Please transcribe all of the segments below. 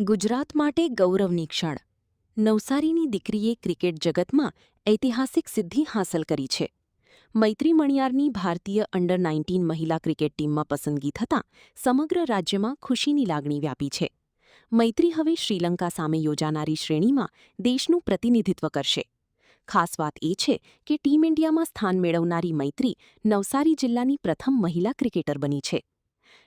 ગુજરાત માટે ગૌરવની ક્ષણ. નવસારીની દીકરીએ ક્રિકેટ જગતમાં ઐતિહાસિક સિદ્ધિ હાંસલ કરી છે. મૈત્રી મણિયારની ભારતીય અંડર-19 મહિલા ક્રિકેટ ટીમમાં પસંદગી થતાં સમગ્ર રાજ્યમાં ખુશીની લાગણી વ્યાપી છે. મૈત્રી હવે શ્રીલંકા સામે યોજાનારી શ્રેણીમાં દેશનું પ્રતિનિધિત્વ કરશે. ખાસ વાત એ છે કે ટીમ ઇન્ડિયામાં સ્થાન મેળવનારી મૈત્રી નવસારી જિલ્લાની પ્રથમ મહિલા ક્રિકેટર બની છે.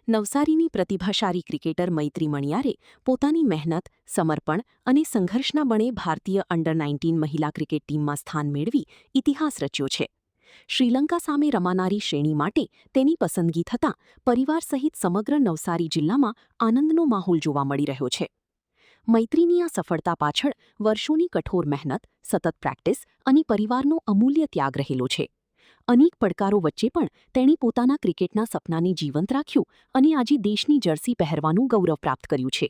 નવસારીની પ્રતિભાશાળી ક્રિકેટર મૈત્રી મણિયારે પોતાની મહેનત, સમર્પણ અને સંઘર્ષના બળે ભારતીય અંડર-19 મહિલા ક્રિકેટ ટીમમાં સ્થાન મેળવી ઇતિહાસ રચ્યો છે. શ્રીલંકા સામે રમાનારી શ્રેણી માટે તેની પસંદગી થતાં પરિવાર સહિત સમગ્ર નવસારી જિલ્લામાં આનંદનો માહોલ જોવા મળી રહ્યો છે. મૈત્રીની આ સફળતા પાછળ વર્ષોની કઠોર મહેનત, સતત પ્રેક્ટિસ અને પરિવારનો અમૂલ્ય ત્યાગ રહેલો છે. અનેક પડકારો વચ્ચે પણ તેણે પોતાના ક્રિકેટના સપનાને જીવંત રાખ્યું અને આજે દેશની જર્સી પહેરવાનું ગૌરવ પ્રાપ્ત કર્યું છે.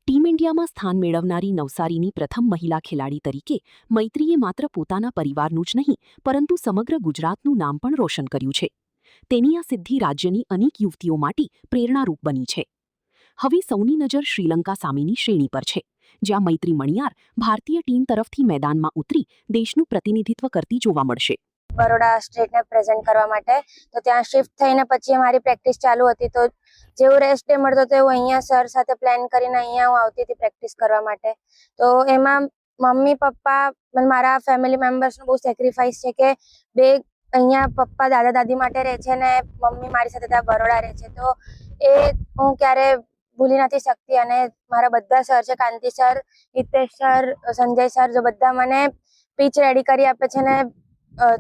ટીમ ઇન્ડિયામાં સ્થાન મેળવનારી નવસારીની પ્રથમ મહિલા ખેલાડી તરીકે મૈત્રીએ માત્ર પોતાના પરિવારનું જ નહીં પરંતુ સમગ્ર ગુજરાતનું નામ પણ રોશન કર્યું છે. તેની આ સિદ્ધિ રાજ્યની અનેક યુવતીઓ માટે પ્રેરણારૂપ બની છે. હવે સૌની નજર શ્રીલંકા સામેની શ્રેણી પર છે, જ્યાં મૈત્રી મણિયાર ભારતીય ટીમ તરફથી મેદાનમાં ઉતરી દેશનું પ્રતિનિધિત્વ કરતી જોવા મળશે. બરોડા સ્ટેટને પ્રેઝન્ટ કરવા માટે તો ત્યાં શિફ્ટ થઈને પછી મારી પ્રેક્ટિસ ચાલુ હતી. તો જેવું રેસ્ટ ડે મળતો તો એવું અહીંયા સર સાથે પ્લાન કરીને અહીંયા હું આવતી હતી પ્રેક્ટિસ કરવા માટે. તો એમાં મમ્મી પપ્પા મારા ફેમિલી મેમ્બર્સનું બહુ સેક્રિફાઈસ છે કે બે અહીંયા પપ્પા દાદા દાદી માટે રહે છે ને મમ્મી મારી સાથે ત્યાં બરોડા રહે છે. તો એ હું ક્યારે ભૂલી નથી શકતી. અને મારા બધા સર છે, Kanti sir, Hitesh sir, Sanjay sir, જો બધા મને પીચ રેડી કરી આપે છે ને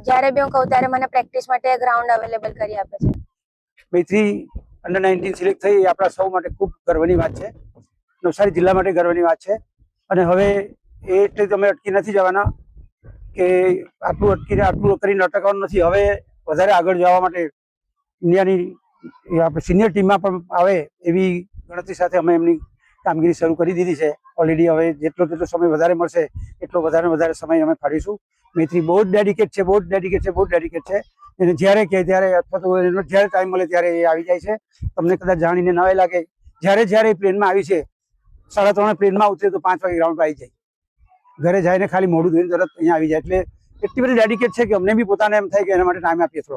જ્યારે બી હું કહું ત્યારે મને પ્રેક્ટિસ માટે ગ્રાઉન્ડ અવેલેબલ કરી આપે છે. મૈત્રી અંડર-19 સિલેક્ટ થઈ એ આપણા સૌ માટે ખૂબ ગર્વની વાત છે. નવસારી જિલ્લા માટે ગર્વની વાત છે. અને હવે એટલે તમે અટકી નથી જવાના કે આટલું કરીને અટકવાનું નથી. હવે વધારે આગળ જવા માટે ઇન્ડિયાની આપણે સિનિયર ટીમમાં પણ આવે એવી ગણતરી સાથે અમે એમની કામગીરી શરૂ કરી દીધી છે ઓલરેડી. હવે જેટલો સમય વધારે મળશે એટલો વધારે સમય અમે ફાળીશું. મૈત્રી બહુ જ ડેડિકેટ છે. એને જ્યારે કહે ત્યારે અથવા તો એનો જ્યારે ટાઈમ મળે ત્યારે એ આવી જાય છે. તમને કદાચ જાણીને નવાઈ લાગે, જ્યારે એ પ્લેનમાં આવી છે 3:30 પ્લેનમાં ઉતરે તો 5 વાગે ગ્રાઉન્ડ પર આવી જાય. ઘરે જઈને ખાલી મોઢું ધોઈને તરત અહીંયા આવી જાય. એટલે એટલી બધી ડેડિકેટ છે કે અમને બી પોતાને એમ થાય કે એના માટે ટાઈમ આપીએ થોડો.